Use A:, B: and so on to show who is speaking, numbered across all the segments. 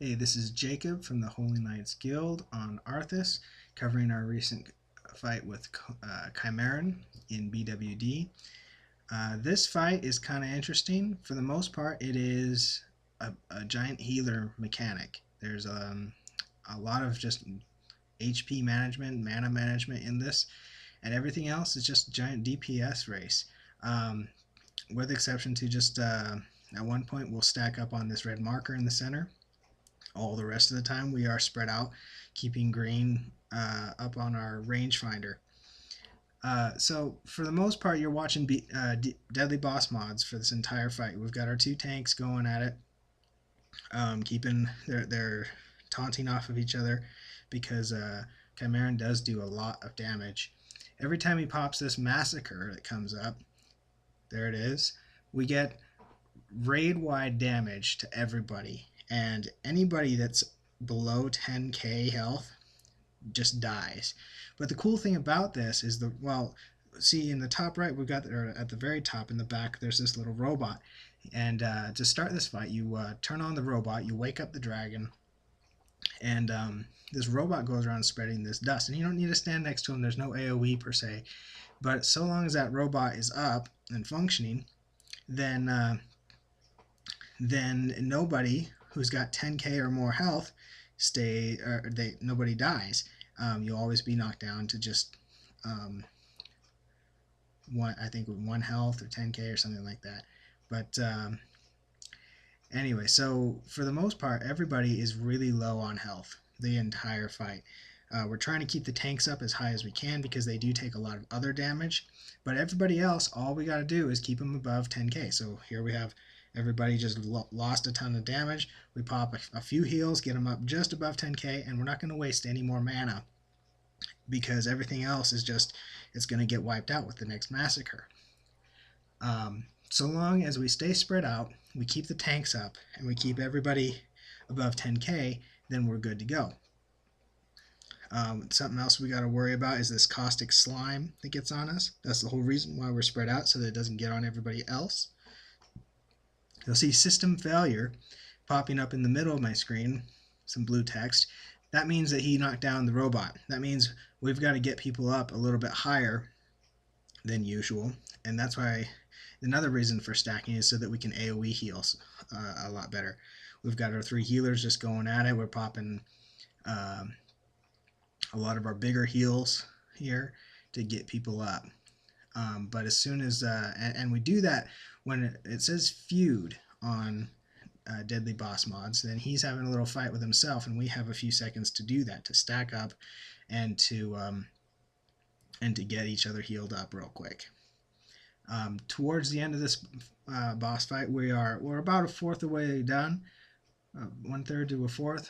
A: Hey, this is Jacub from the Holy Knights Guild on Arthas, covering our recent fight with Chimaeron in BWD. This fight is kind of interesting. For the most part, it is a giant healer mechanic. There's a lot of just HP management, mana management in this, and everything else is just a giant DPS race. With exception to just at one point we'll stack up on this red marker in the center. All the rest of the time we are spread out, keeping green up on our rangefinder. So for the most part, you're watching deadly boss mods for this entire fight. We've got our two tanks going at it, keeping they're taunting off of each other because Chimaeron does do a lot of damage. Every time he pops this massacre that comes up, there it is, we get raid-wide damage to everybody. And anybody that's below 10k health just dies. But the cool thing about this is see in the top right, we've got, or at the very top in the back, there's this little robot. And to start this fight, you turn on the robot, you wake up the dragon, and this robot goes around spreading this dust. And you don't need to stand next to him, there's no AoE per se. But so long as that robot is up and functioning, then nobody who's got 10k or more health nobody dies. You'll always be knocked down to just I think 1 health or 10k or something like that. But anyway, so for the most part, everybody is really low on health the entire fight. We're trying to keep the tanks up as high as we can because they do take a lot of other damage, but everybody else, all we got to do is keep them above 10k. So here we have everybody just lost a ton of damage. We pop a few heals, get them up just above 10k, and we're not going to waste any more mana because everything else is just, it's going to get wiped out with the next massacre. So long as we stay spread out, we keep the tanks up, and we keep everybody above 10k, then we're good to go. Something else we got to worry about is this caustic slime that gets on us. That's the whole reason why we're spread out, so that it doesn't get on everybody else. You'll see system failure popping up in the middle of my screen, some blue text. That means that he knocked down the robot. That means we've got to get people up a little bit higher than usual, and that's why another reason for stacking is so that we can AoE heal a lot better. We've got our 3 healers just going at it. We're popping a lot of our bigger heals here to get people up. But as soon as, and we do that when it says feud on Deadly Boss Mods, then he's having a little fight with himself, and we have a few seconds to do that, to stack up and to get each other healed up real quick. Towards the end of this boss fight, we're about 1/4 of the way done, 1/3 to 1/4.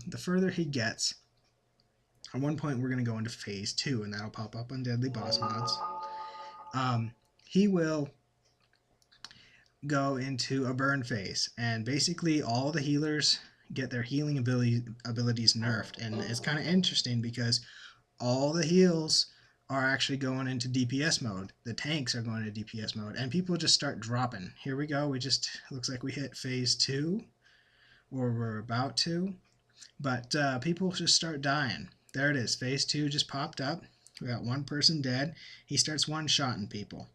A: The further he gets, at one point we're going to go into phase 2, and that'll pop up on Deadly Boss Mods. He will go into a burn phase, and basically all the healers get their healing abilities nerfed, and it's kind of interesting because all the heals are actually going into DPS mode. The tanks are going into DPS mode, and people just start dropping. Here we go, looks like we hit phase 2, or we're about to, but people just start dying. There it is, phase 2 just popped up. We got 1 person dead. He starts one-shotting people.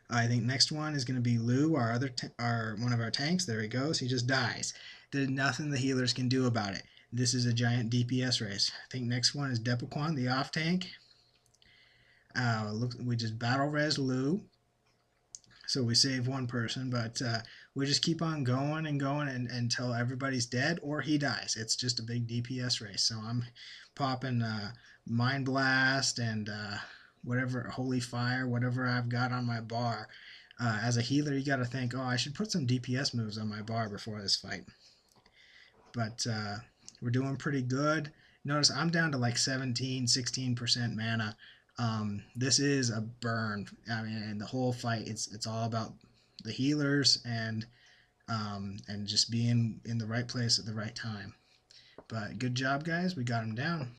A: I think next one is going to be Lou, one of our tanks. There he goes. He just dies. There's nothing the healers can do about it. This is a giant DPS race. I think next one is Depaquan, the off tank. We just battle res Lou, so we save 1 person, but we just keep on going and going until everybody's dead or he dies. It's just a big DPS race. So I'm popping Mind Blast and whatever, Holy Fire, whatever I've got on my bar. As a healer, you got to think, oh, I should put some DPS moves on my bar before this fight. But we're doing pretty good. Notice I'm down to like 17-16% mana. This is a burn. I mean, and the whole fight, it's all about the healers and just being in the right place at the right time. But good job, guys. We got him down.